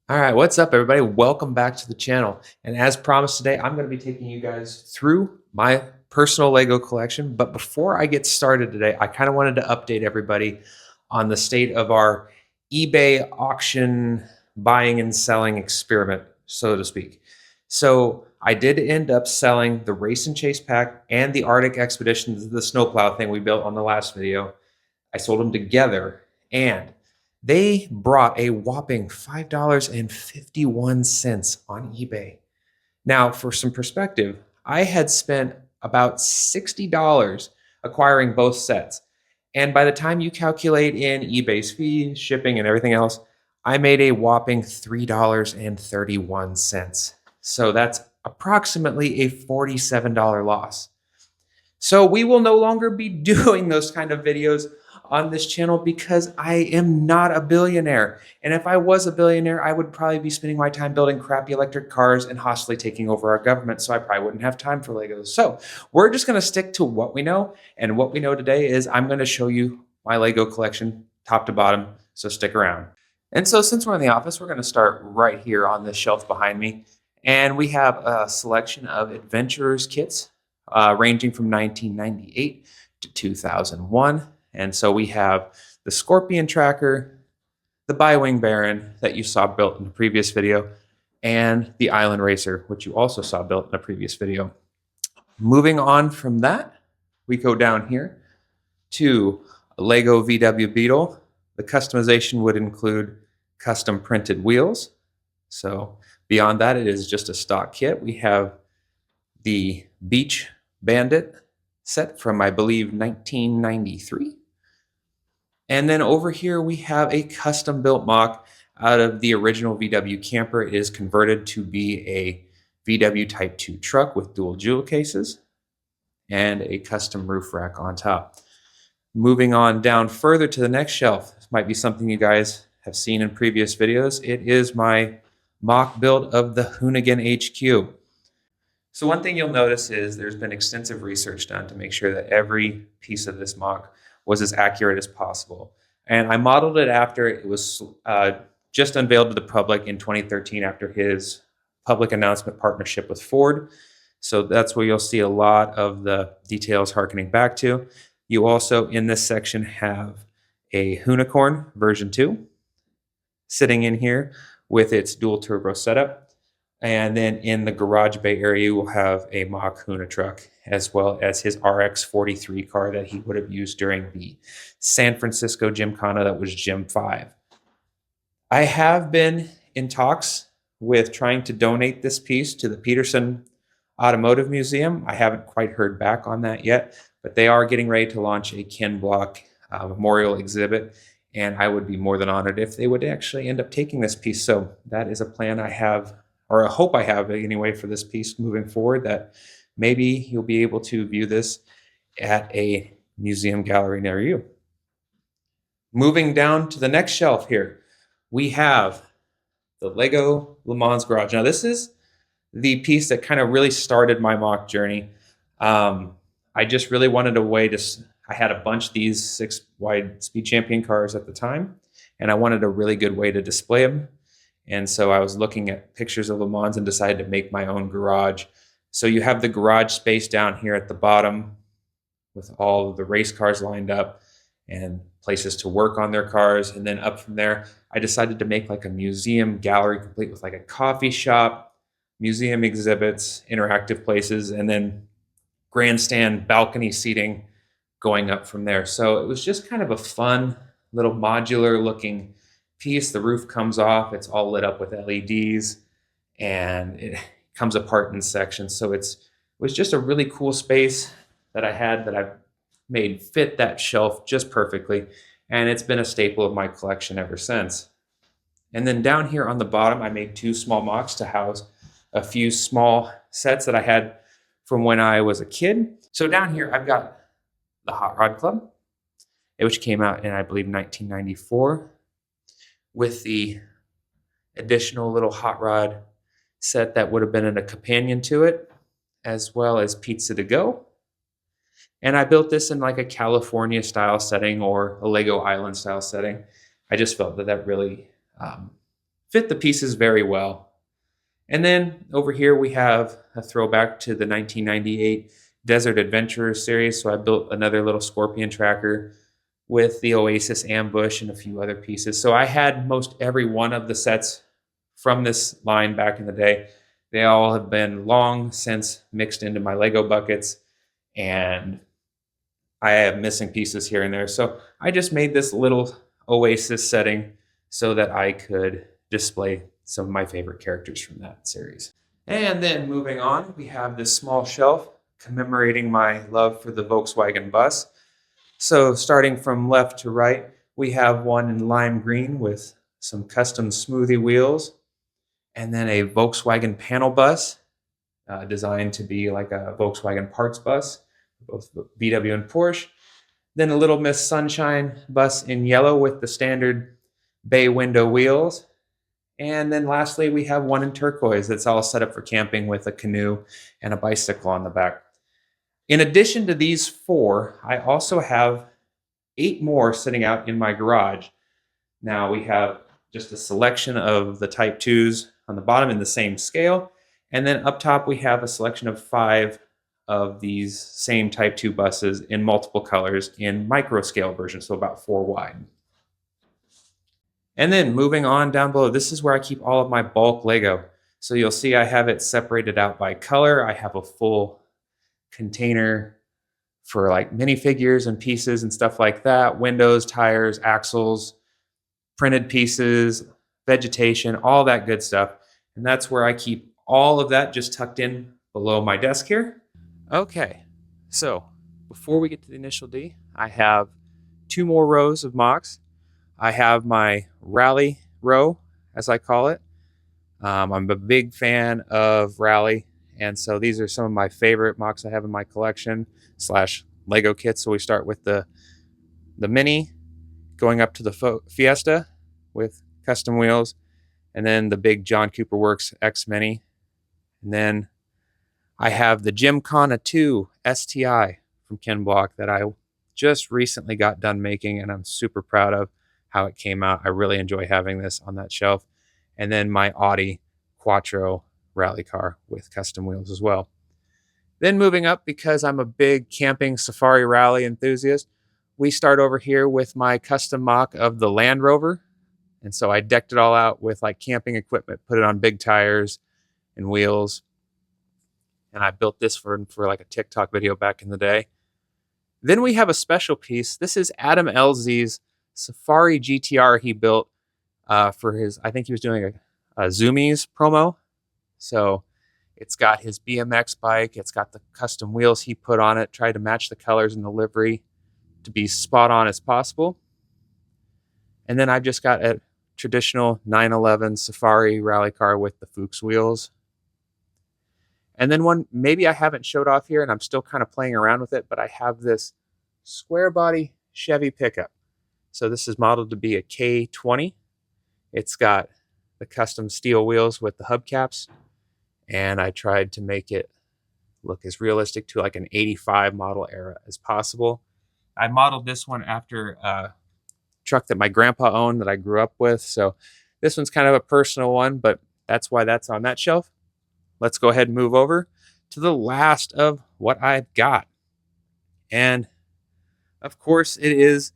All right, what's up, everybody? Welcome back to the channel. And as promised today, I'm going to be taking you guys through my personal Lego collection. But before I get started today, I kind of wanted to update everybody on the state of our eBay auction buying and selling experiment, so to speak. So I did end up selling the Race and Chase pack and the Arctic Expedition, the snowplow thing we built on the last video. I sold them together, and they brought a whopping $5.51 on eBay. Now, for some perspective, I had spent about $60 acquiring both sets. And by the time you calculate in eBay's fees, shipping, and everything else, I made a whopping $3.31. So that's approximately a $47 loss. So we will no longer be doing those kind of videos on this channel because I am not a billionaire. And if I was a billionaire, I would probably be spending my time building crappy electric cars and hostily taking over our government. So I probably wouldn't have time for Legos. So we're just going to stick to what we know. And what we know today is I'm going to show you my Lego collection top to bottom. So stick around. And so since we're in the office, we're going to start right here on this shelf behind me. And we have a selection of adventurers kits ranging from 1998 to 2001. And so we have the Scorpion Tracker, the Bi-Wing Baron that you saw built in the previous video, and the Island Racer, which you also saw built in a previous video. Moving on from that, we go down here to a Lego VW Beetle. The customization would include custom printed wheels. So beyond that, it is just a stock kit. We have the Beach Bandit set from, I believe, 1993. And then over here, we have a custom built mock out of the original VW camper. It is converted to be a VW Type 2 truck with dual jewel cases and a custom roof rack on top. Moving on down further to the next shelf, this might be something you guys have seen in previous videos. It is my mock build of the Hoonigan HQ. So one thing you'll notice is there's been extensive research done to make sure that every piece of this mock was as accurate as possible. And I modeled it after it was just unveiled to the public in 2013 after his public announcement partnership with Ford. So that's where you'll see a lot of the details harkening back to. You also, in this section, have a Hoonicorn version 2 sitting in here with its dual turbo setup. And then in the garage bay area, you will have a mock Hoona truck, as well as his RX-43 car that he would have used during the San Francisco Gymkhana that was Gym 5. I have been in talks with trying to donate this piece to the Peterson Automotive Museum. I haven't quite heard back on that yet, but they are getting ready to launch a Ken Block memorial exhibit, and I would be more than honored if they would actually end up taking this piece. So that is a plan I have, or a hope I have anyway, for this piece moving forward, that maybe you'll be able to view this at a museum gallery near you. Moving down to the next shelf here, we have the Lego Le Mans Garage. Now this is the piece that kind of really started my mock journey. I just really wanted a way to, I had a bunch of these 6-wide Speed Champion cars at the time, and I wanted a really good way to display them. And so I was looking at pictures of Le Mans and decided to make my own garage. So you have the garage space down here at the bottom with all of the race cars lined up and places to work on their cars. And then up from there, I decided to make like a museum gallery complete with like a coffee shop, museum exhibits, interactive places, and then grandstand balcony seating going up from there. So it was just kind of a fun little modular looking piece. The roof comes off, it's all lit up with LEDs, and it comes apart in sections. So it was just a really cool space that I had that I've made fit that shelf just perfectly, and it's been a staple of my collection ever since. And then down here on the bottom, I made 2 small mocks to house a few small sets that I had from when I was a kid. So down here, I've got the Hot Rod Club, which came out in, I believe, 1994, with the additional little hot rod set that would have been in a companion to it, as well as Pizza to Go. And I built this in like a California style setting or a Lego Island style setting. I just felt that that really fit the pieces very well. And then over here we have a throwback to the 1998 Desert Adventurer series. So I built another little Scorpion tracker with the Oasis ambush and a few other pieces. So I had most every one of the sets from this line back in the day. They all have been long since mixed into my Lego buckets, and I have missing pieces here and there. So I just made this little Oasis setting so that I could display some of my favorite characters from that series. And then moving on, we have this small shelf commemorating my love for the Volkswagen bus. So starting from left to right, we have one in lime green with some custom smoothie wheels, and then a Volkswagen panel bus designed to be like a Volkswagen parts bus, both VW and Porsche. Then a Little Miss Sunshine bus in yellow with the standard bay window wheels. And then lastly, we have one in turquoise that's all set up for camping with a canoe and a bicycle on the back. In addition to these four, I also have 8 more sitting out in my garage. Now we have just a selection of the Type 2s on the bottom in the same scale. And then up top, we have a selection of 5 of these same Type 2 buses in multiple colors in micro scale versions, so about 4 wide. And then moving on down below, this is where I keep all of my bulk Lego. So you'll see I have it separated out by color. I have a full container for like minifigures and pieces and stuff like that. Windows, tires, axles, printed pieces, vegetation, all that good stuff. And that's where I keep all of that just tucked in below my desk here. Okay, so before we get to the initial D, I have 2 more rows of mocks. I have my rally row, as I call it. I'm a big fan of rally, and so these are some of my favorite mocks I have in my collection / Lego kits. So we start with the Mini, going up to the Fiesta with custom wheels, and then the big John Cooper Works X Mini. And then I have the Gymkhana 2 STI from Ken Block that I just recently got done making, and I'm super proud of how it came out. I really enjoy having this on that shelf. And then my Audi Quattro rally car with custom wheels as well. Then moving up, because I'm a big camping safari rally enthusiast, we start over here with my custom mock of the Land Rover. And so I decked it all out with like camping equipment, put it on big tires and wheels. And I built this for like a TikTok video back in the day. Then we have a special piece. This is Adam LZ's Safari GTR he built for his, I think he was doing a Zoomies promo. So it's got his BMX bike. It's got the custom wheels he put on it, tried to match the colors and the livery to be spot on as possible. And then I've just got a traditional 911 Safari rally car with the Fuchs wheels. And then one maybe I haven't showed off here, and I'm still kind of playing around with it, but I have this square body Chevy pickup. So this is modeled to be a K20. It's got the custom steel wheels with the hubcaps, and I tried to make it look as realistic to like an 85 model era as possible. I modeled this one after a truck that my grandpa owned that I grew up with. So this one's kind of a personal one, but that's why that's on that shelf. Let's go ahead and move over to the last of what I've got. And of course, it is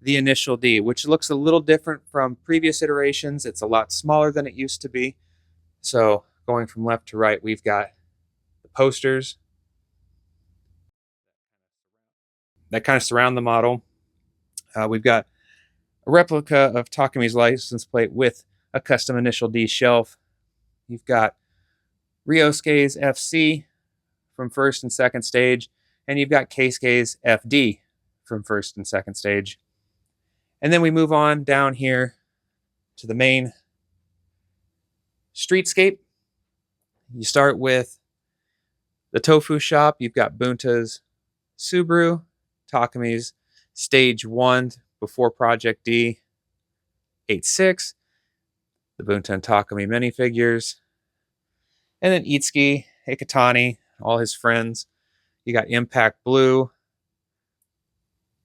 the initial D, which looks a little different from previous iterations. It's a lot smaller than it used to be. So going from left to right, we've got the posters that kind of surround the model. We've got a replica of Takami's license plate with a custom initial D shelf. You've got Ryosuke's FC from first and second stage, and you've got Keisuke's FD from first and second stage. And then we move on down here to the main streetscape. You start with the Tofu shop. You've got Bunta's Subaru, Takami's Stage 1 before Project D, 8.6, the Bunta and Takami minifigures, and then Itsuki, Iketani, all his friends. You got Impact Blue.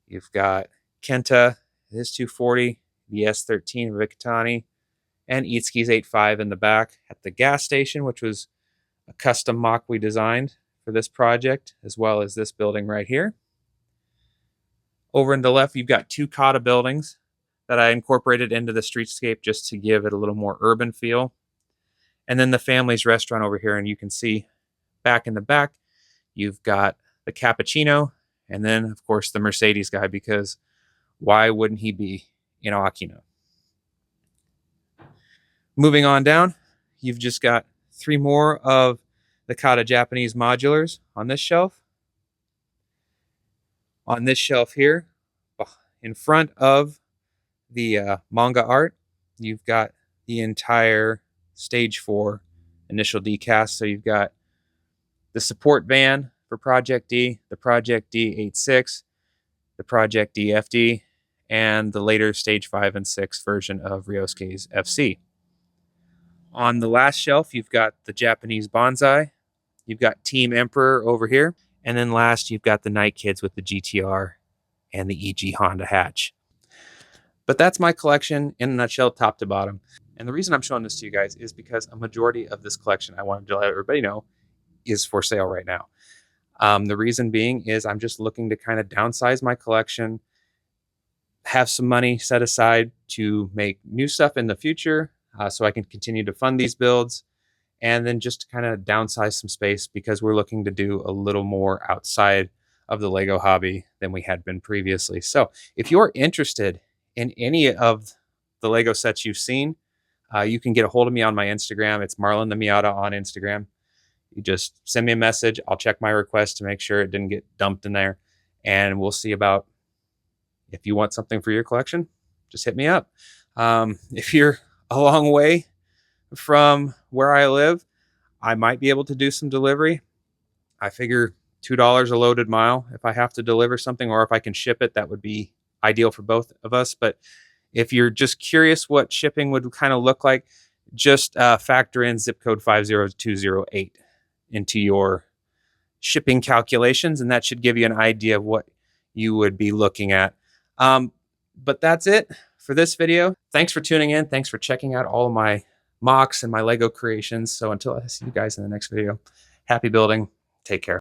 You've got Kenta, his 240, the S13 of Iketani. and Eatskis 85 in the back at the gas station, which was a custom mock we designed for this project, as well as this building right here. Over in the left, you've got two Kata buildings that I incorporated into the streetscape just to give it a little more urban feel. And then the family's restaurant over here, and you can see back in the back, you've got the Cappuccino, and then, of course, the Mercedes guy, because why wouldn't he be in Aquino? Moving on down, you've just got three more of the Kata Japanese modulars on this shelf. On this shelf here, in front of the manga art, you've got the entire Stage 4 initial D cast. So you've got the support van for Project D, the Project D86, the Project D FD, and the later Stage 5 and 6 version of Ryosuke's FC. On the last shelf, you've got the Japanese Bonsai. You've got Team Emperor over here. And then last, you've got the Night Kids with the GTR and the EG Honda hatch. But that's my collection in a nutshell, top to bottom. And the reason I'm showing this to you guys is because a majority of this collection, I wanted to let everybody know, is for sale right now. The reason being is I'm just looking to kind of downsize my collection, have some money set aside to make new stuff in the future, so I can continue to fund these builds, and then just to kind of downsize some space because we're looking to do a little more outside of the Lego hobby than we had been previously. So if you're interested in any of the Lego sets you've seen, you can get a hold of me on my Instagram. It's Marlon the Miata on Instagram. You just send me a message. I'll check my request to make sure it didn't get dumped in there. And we'll see about if you want something for your collection, just hit me up. If you're a long way from where I live, I might be able to do some delivery. I figure $2 a loaded mile if I have to deliver something, or if I can ship it, that would be ideal for both of us. But if you're just curious what shipping would kind of look like, just factor in zip code 50208 into your shipping calculations, and that should give you an idea of what you would be looking at. But that's it for this video. Thanks for tuning in. Thanks for checking out all of my mocks and my Lego creations. So until I see you guys in the next video, happy building. Take care.